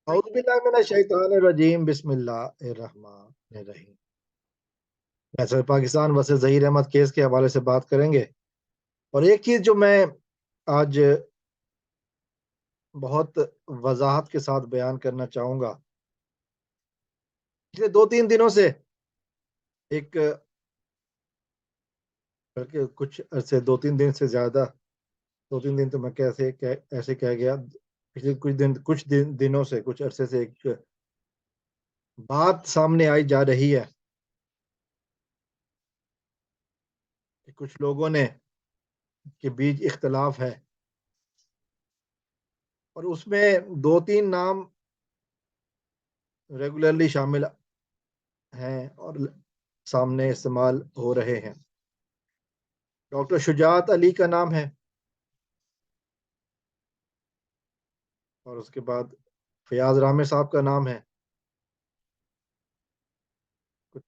اعوذ باللہ من الشیطان الرجیم بسم اللہ الرحمن الرحیم۔ ویسے پاکستان ورسز ظہیر احمد کیس کے حوالے سے بات کریں گے، اور ایک چیز جو میں آج بہت وضاحت کے ساتھ بیان کرنا چاہوں گا، پچھلے 2-3 دنوں سے ایک، بلکہ کچھ عرصے 2-3 دن سے زیادہ، 2-3 دن تو میں ایسے کہہ گیا، پچھلے کچھ دنوں سے، کچھ عرصے سے ایک بات سامنے آئی جا رہی ہے کہ کچھ لوگوں کے بیچ اختلاف ہے، اور اس میں 2-3 نام ریگولرلی شامل ہیں اور سامنے استعمال ہو رہے ہیں۔ ڈاکٹر شجاعت علی کا نام ہے، اور اس کے بعد فیاض رامر صاحب کا نام ہے،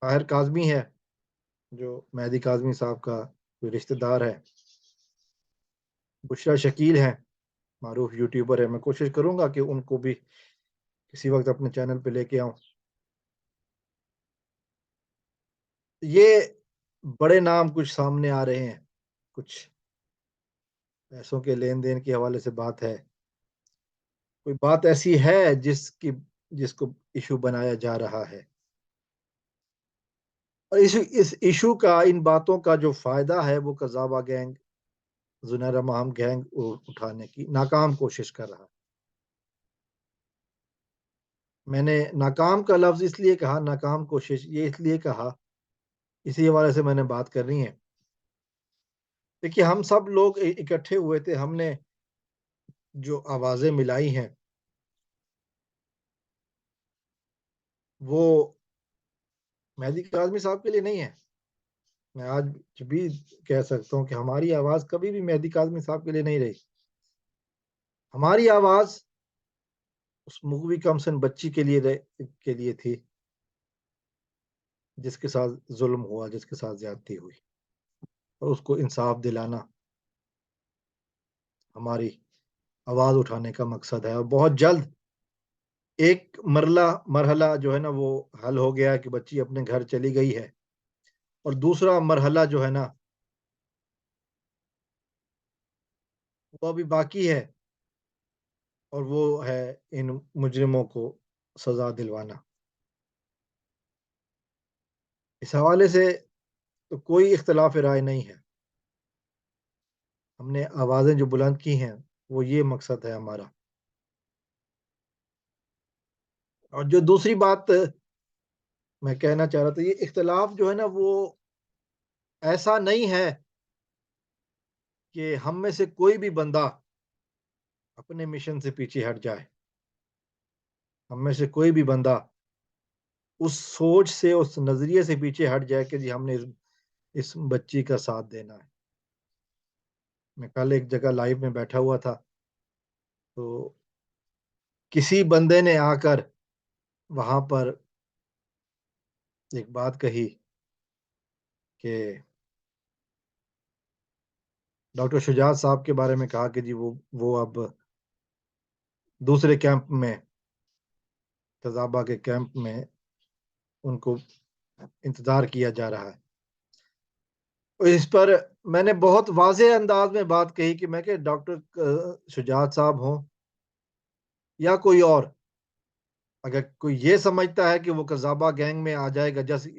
طاہر کاظمی ہے جو مہدی کاظمی صاحب کا کوئی رشتہ دار ہے، بشرا شکیل ہے، معروف یوٹیوبر ہے۔ میں کوشش کروں گا کہ ان کو بھی کسی وقت اپنے چینل پہ لے کے آؤں۔ یہ بڑے نام کچھ سامنے آ رہے ہیں، کچھ پیسوں کے لین دین کے حوالے سے بات ہے، کوئی بات ایسی ہے جس کو ایشو بنایا جا رہا ہے، اور اس ایشو کا، ان باتوں کا جو فائدہ ہے وہ قذابہ گینگ، زنیرہ ماہم گینگ اٹھانے کی ناکام کوشش کر رہا ہے۔ میں نے ناکام کا لفظ اس لیے کہا، ناکام کوشش یہ اس لیے کہا، اسی حوالے سے میں نے بات کرنی ہے۔ دیکھیے، ہم سب لوگ اکٹھے ہوئے تھے، ہم نے جو آوازیں ملائی ہیں وہ مہدی کاظمی صاحب کے لیے نہیں ہے۔ میں آج بھی کہہ سکتا ہوں کہ ہماری آواز کبھی بھی مہدی کاظمی صاحب کے لیے نہیں رہی۔ ہماری آواز اس مغوی کمسن بچی کے لیے تھی جس کے ساتھ ظلم ہوا، جس کے ساتھ زیادتی ہوئی، اور اس کو انصاف دلانا ہماری آواز اٹھانے کا مقصد ہے۔ اور بہت جلد ایک مرحلہ جو ہے نا وہ حل ہو گیا کہ بچی اپنے گھر چلی گئی ہے، اور دوسرا مرحلہ جو ہے نا وہ ابھی باقی ہے، اور وہ ہے ان مجرموں کو سزا دلوانا۔ اس حوالے سے تو کوئی اختلاف رائے نہیں ہے، ہم نے آوازیں جو بلند کی ہیں وہ یہ مقصد ہے ہمارا۔ اور جو دوسری بات میں کہنا چاہ رہا تھا، یہ اختلاف جو ہے نا وہ ایسا نہیں ہے کہ ہم میں سے کوئی بھی بندہ اپنے مشن سے پیچھے ہٹ جائے، ہم میں سے کوئی بھی بندہ اس سوچ سے، اس نظریے سے پیچھے ہٹ جائے کہ جی ہم نے اس بچی کا ساتھ دینا ہے۔ میں کل ایک جگہ لائیو میں بیٹھا ہوا تھا، تو کسی بندے نے آ کر وہاں پر ایک بات کہی کہ ڈاکٹر شجاعت صاحب کے بارے میں کہا کہ جی وہ اب دوسرے کیمپ میں، قذابہ کے کیمپ میں ان کو انتظار کیا جا رہا ہے۔ اس پر میں نے بہت واضح انداز میں بات کہی کہ میں کہ ڈاکٹر شجاعت صاحب ہوں یا کوئی اور، اگر کوئی یہ سمجھتا ہے کہ وہ قذابہ گینگ میں آ جائے گا جیسے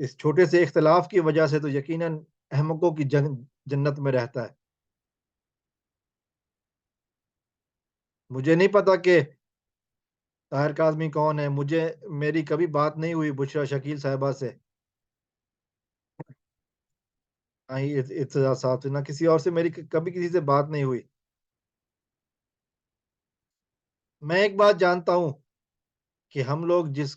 اس چھوٹے سے اختلاف کی وجہ سے، تو یقیناً احمقوں کی جنت میں رہتا ہے۔ مجھے نہیں پتا کہ طاہر کاظمی کون ہے، میری کبھی بات نہیں ہوئی بشرا شکیل صاحبہ سے، نہ ہی ارتضیٰ صاحب سے، نہ کسی اور سے، میری کبھی کسی سے بات نہیں ہوئی۔ میں ایک بات جانتا ہوں کہ ہم لوگ جس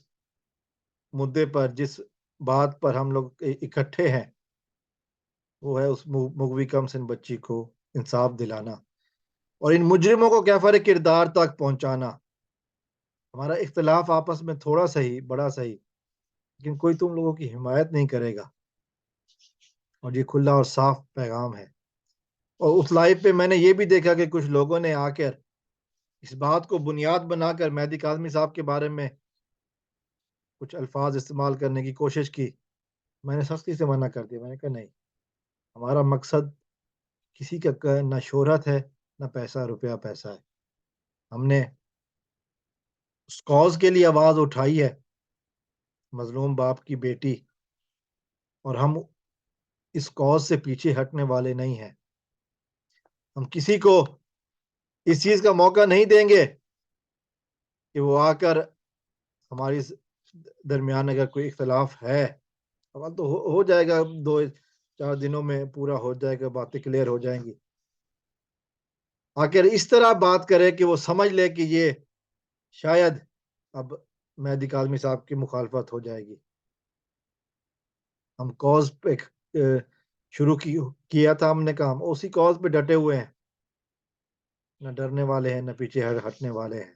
مدے پر، جس بات پر ہم لوگ اکٹھے ہیں، وہ ہے اس مغوی کمسن بچی کو انصاف دلانا اور ان مجرموں کو کیفر کردار تک پہنچانا۔ ہمارا اختلاف آپس میں تھوڑا صحیح، بڑا صحیح، لیکن کوئی تم لوگوں کی حمایت نہیں کرے گا، اور یہ کھلا اور صاف پیغام ہے۔ اور اس لائیو پہ میں نے یہ بھی دیکھا کہ کچھ لوگوں نے آ کر اس بات کو بنیاد بنا کر مہدی کاظمی صاحب کے بارے میں کچھ الفاظ استعمال کرنے کی کوشش کی، میں نے سختی سے منع کر دیا. میں نے کہا نہیں، ہمارا مقصد کسی کا نہ شہرت ہے نہ روپیہ پیسہ ہے. ہم نے اس کاز کے لیے آواز اٹھائی ہے، مظلوم باپ کی بیٹی، اور ہم اس کاز سے پیچھے ہٹنے والے نہیں ہیں. ہم کسی کو اس چیز کا موقع نہیں دیں گے کہ وہ آ کر ہماری درمیان اگر کوئی اختلاف ہے، اب تو ہو جائے گا، 2-4 دنوں میں پورا ہو جائے گا، باتیں کلیئر ہو جائیں گی. آخر اس طرح بات کرے کہ وہ سمجھ لے کہ یہ شاید اب مہدی کاظمی صاحب کی مخالفت ہو جائے گی. ہم کاز پہ شروع کیا تھا، ہم نے کام اسی کاز پہ ڈٹے ہوئے ہیں، نہ ڈرنے والے ہیں نہ پیچھے ہٹنے والے ہیں.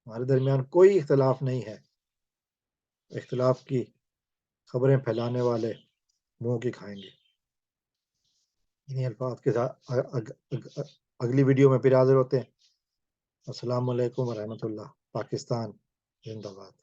ہمارے درمیان کوئی اختلاف نہیں ہے. اختلاف کی خبریں پھیلانے والے منہ کی کھائیں گے. انہیں الفاظ کے ساتھ اگلی ویڈیو میں پھر حاضر ہوتے ہیں. السلام علیکم ورحمۃ اللہ. پاکستان زندہ باد.